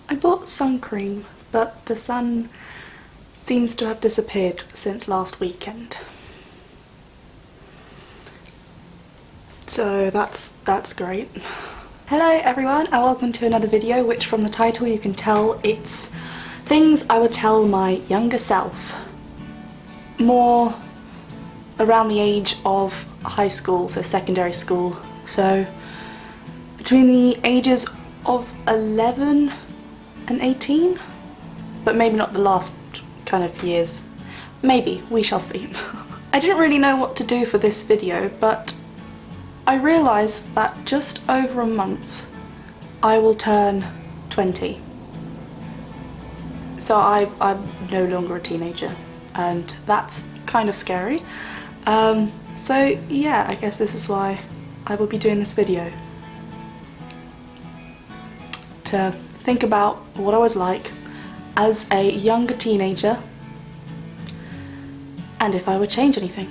I bought sun cream, but the sun seems to have disappeared since last weekend. So that's great. Hello everyone and welcome to another video, which from the title you can tell it's things I would tell my younger self. More around the age of high school, so secondary school. So between the ages of 11 and 18, but maybe not the last kind of years. Maybe, we shall see. I didn't really know what to do for this video, but I realised that just over a month I will turn 20. So I'm no longer a teenager, and that's kind of scary. So yeah, I guess this is why I will be doing this video. To think about what I was like as a younger teenager and if I would change anything.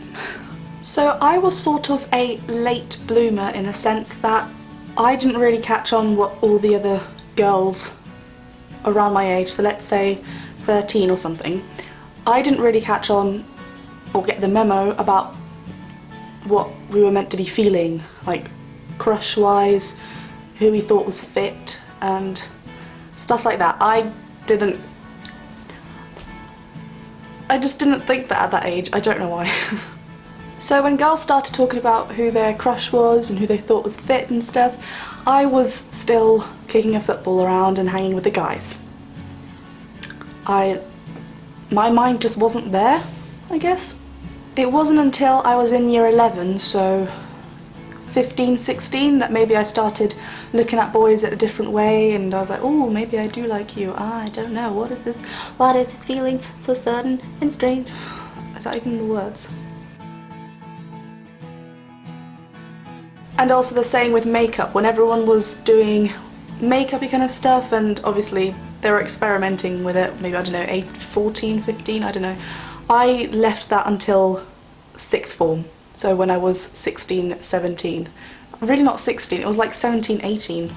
So I was sort of a late bloomer in the sense that I didn't really catch on what all the other girls around my age, so let's say 13 or something, I didn't really catch on or get the memo about what we were meant to be feeling, like crush-wise, who we thought was fit and stuff like that. I just didn't think that at that age. I don't know why. So when girls started talking about who their crush was and who they thought was fit and stuff, I was still kicking a football around and hanging with the guys. My mind just wasn't there, I guess. It wasn't until I was in year 11, so 15, 16, that maybe I started looking at boys at a different way, and I was like, oh, maybe I do like you. I don't know, what is this feeling so sudden and strange? Is that even the words? And also the same with makeup, when everyone was doing makeup-y kind of stuff, and obviously they were experimenting with it, maybe, I don't know, 14, 15, I don't know. I left that until 6th form, so when I was 16, 17. Really not 16, it was like 17, 18.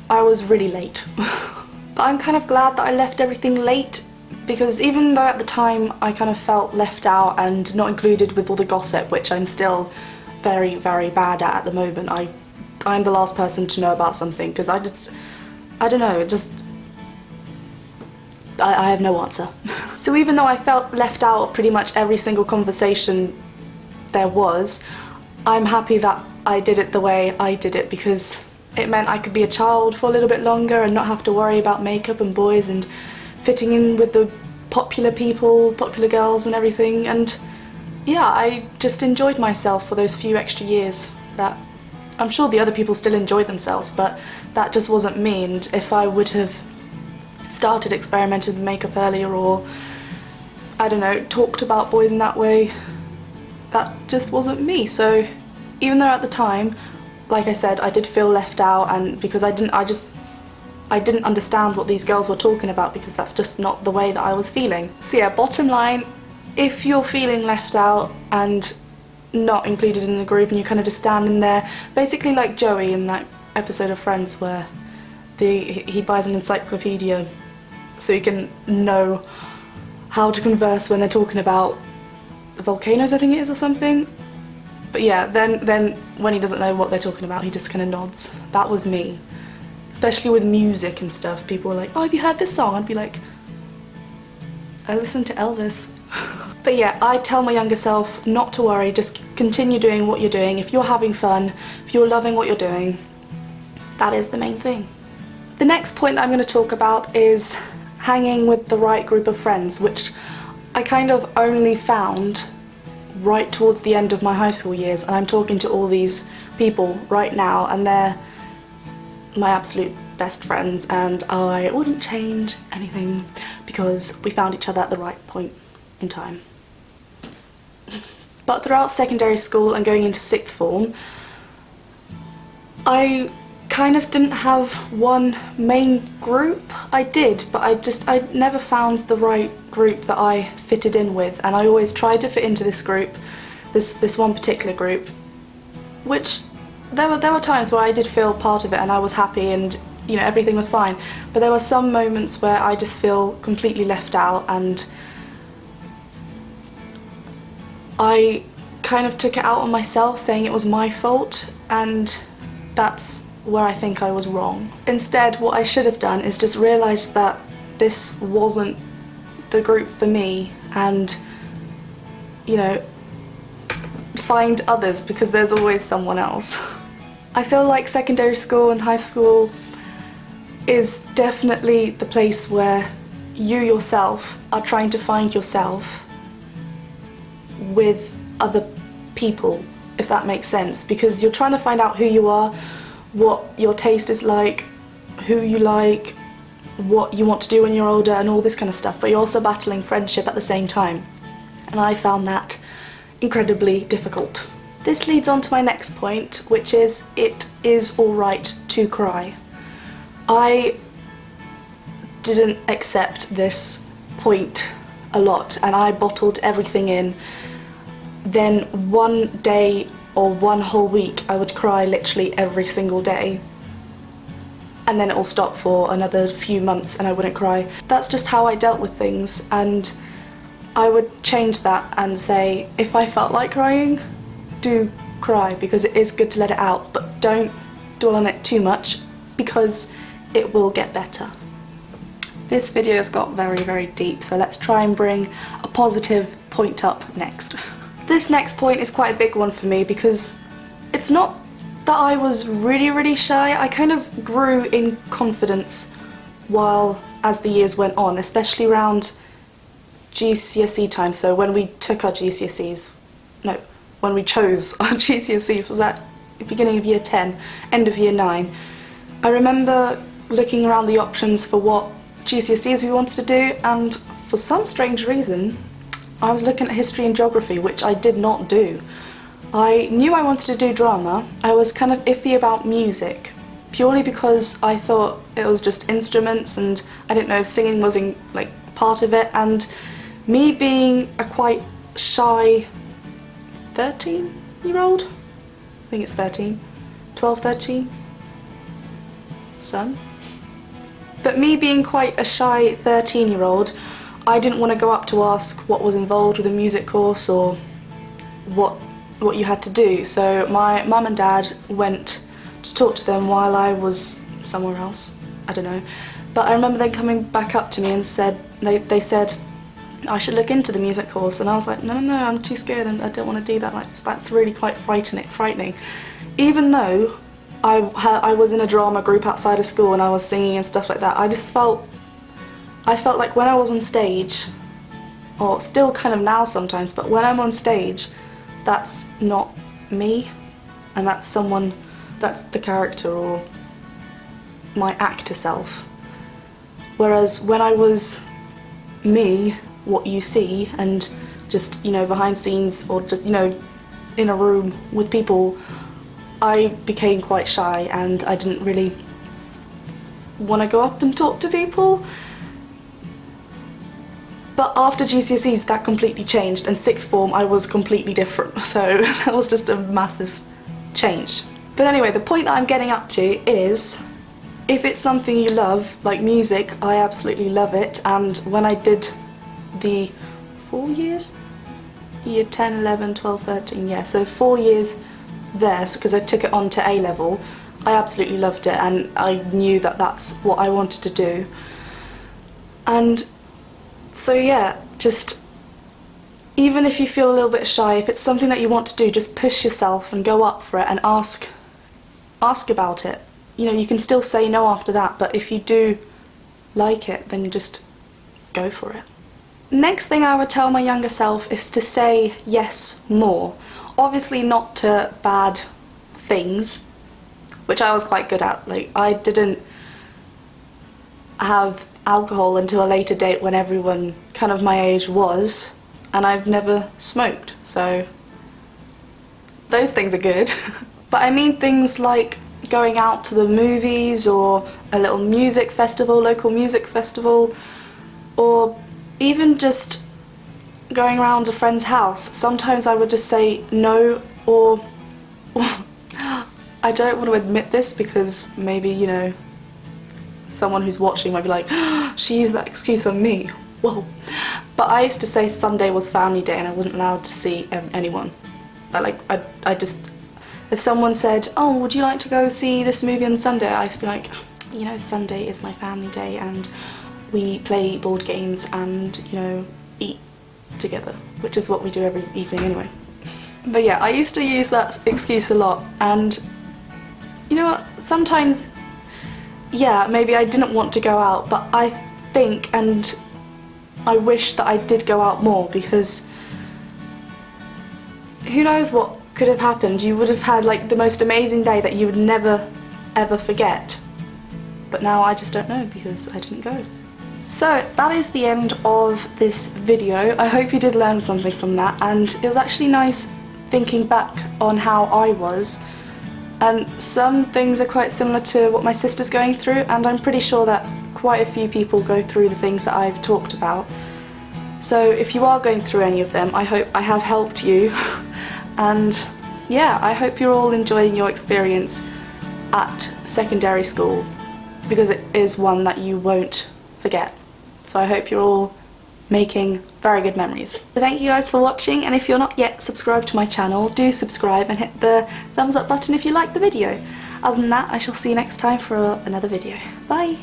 I was really late. But I'm kind of glad that I left everything late, because even though at the time I kind of felt left out and not included with all the gossip, which I'm still very, very bad at the moment. I'm the last person to know about something, because I don't know, I have no answer. So even though I felt left out of pretty much every single conversation there was, I'm happy that I did it the way I did it, because it meant I could be a child for a little bit longer and not have to worry about makeup and boys and fitting in with the popular people, popular girls and everything. And yeah, I just enjoyed myself for those few extra years. That I'm sure the other people still enjoyed themselves, but that just wasn't me. And if I would have started experimenting with makeup earlier, or I don't know, talked about boys in that way, that just wasn't me. So even though at the time, like I said, I did feel left out, and because I didn't understand what these girls were talking about, because that's just not the way that I was feeling. So yeah, bottom line, if you're feeling left out and not included in the group and you're kind of just standing there, basically like Joey in that episode of Friends where he buys an encyclopedia so he can know how to converse when they're talking about volcanoes, I think it is, or something. But yeah, then when he doesn't know what they're talking about, he just kind of nods. That was me. Especially with music and stuff. People were like, oh, have you heard this song? I'd be like, I listen to Elvis. But yeah, I tell my younger self not to worry, just continue doing what you're doing. If you're having fun, if you're loving what you're doing, that is the main thing. The next point that I'm going to talk about is hanging with the right group of friends, which I kind of only found right towards the end of my high school years, and I'm talking to all these people right now and they're my absolute best friends, and I wouldn't change anything because we found each other at the right point in time. But throughout secondary school and going into 6th form, I kind of didn't have one main group. I did, but I never found the right group that I fitted in with, and I always tried to fit into this group, this one particular group, which there were times where I did feel part of it and I was happy, and you know, everything was fine. But there were some moments where I just feel completely left out, and I kind of took it out on myself, saying it was my fault, and that's where I think I was wrong. Instead, what I should have done is just realised that this wasn't the group for me, and, you know, find others, because there's always someone else. I feel like secondary school and high school is definitely the place where you yourself are trying to find yourself with other people, if that makes sense, because you're trying to find out who you are, what your taste is like, who you like, what you want to do when you're older, and all this kind of stuff, but you're also battling friendship at the same time, and I found that incredibly difficult. This leads on to my next point, which is it is alright to cry. I didn't accept this point a lot, and I bottled everything in. Then one day or one whole week I would cry literally every single day, and then it will stop for another few months and I wouldn't cry. That's just how I dealt with things, and I would change that and say, if I felt like crying, do cry, because it is good to let it out, but don't dwell on it too much, because it will get better. This video has got very, very deep, so let's try and bring a positive point up next. This next point is quite a big one for me, because it's not that I was really, really shy. I kind of grew in confidence as the years went on, especially around GCSE time. So when we took our GCSEs, no, when we chose our GCSEs, was at the beginning of year 10, end of year 9. I remember looking around the options for what GCSEs we wanted to do, and for some strange reason I was looking at history and geography, which I did not do. I knew I wanted to do drama. I was kind of iffy about music, purely because I thought it was just instruments, and I didn't know if singing was like part of it, and me being a quite shy 13-year-old, I think it's 13, 12, 13, son. But me being quite a shy 13-year-old, I didn't want to go up to ask what was involved with a music course or what you had to do. So my mum and dad went to talk to them while I was somewhere else, I don't know. But I remember them coming back up to me and they said I should look into the music course, and I was like, no, I'm too scared and I don't want to do that. That's really quite frightening. Even though I was in a drama group outside of school and I was singing and stuff like that, I felt like when I was on stage, or still kind of now sometimes, but when I'm on stage, that's not me, and that's the character or my actor self. Whereas when I was me, what you see, and just, you know, behind scenes, or just, you know, in a room with people, I became quite shy and I didn't really want to go up and talk to people. But after GCSEs that completely changed, and sixth form I was completely different, so that was just a massive change. But anyway, the point that I'm getting up to is, if it's something you love, like music, I absolutely love it, and when I did the 4 years? Year 10, 11, 12, 13, yeah, so 4 years there, because I took it on to A level, I absolutely loved it, and I knew that that's what I wanted to do. And so yeah, just even if you feel a little bit shy, if it's something that you want to do, just push yourself and go up for it and ask about it. You know, you can still say no after that, but if you do like it, then you just go for it. Next thing I would tell my younger self is to say yes more. Obviously not to bad things, which I was quite good at. Like, I didn't have alcohol until a later date when everyone kind of my age was, and I've never smoked, so those things are good. But I mean things like going out to the movies, or a little music festival, local music festival, or even just going around a friend's house. Sometimes I would just say no, or I don't want to admit this because maybe, you know, someone who's watching might be like, oh, she used that excuse on me. Whoa. But I used to say Sunday was family day and I wasn't allowed to see anyone. I just, if someone said, oh, would you like to go see this movie on Sunday? I used to be like, you know, Sunday is my family day and we play board games and, you know, eat together, which is what we do every evening anyway. But yeah, I used to use that excuse a lot, and you know what, sometimes, yeah, maybe I didn't want to go out, but I think and I wish that I did go out more, because who knows what could have happened. You would have had like the most amazing day that you would never ever forget, but now I just don't know because I didn't go. So that is the end of this video. I hope you did learn something from that, and it was actually nice thinking back on how I was, and some things are quite similar to what my sister's going through, and I'm pretty sure that quite a few people go through the things that I've talked about. So if you are going through any of them, I hope I have helped you and yeah, I hope you're all enjoying your experience at secondary school, because it is one that you won't forget. So I hope you're all making very good memories. So thank you guys for watching, and if you're not yet subscribed to my channel, do subscribe and hit the thumbs up button if you liked the video. Other than that, I shall see you next time for another video. Bye!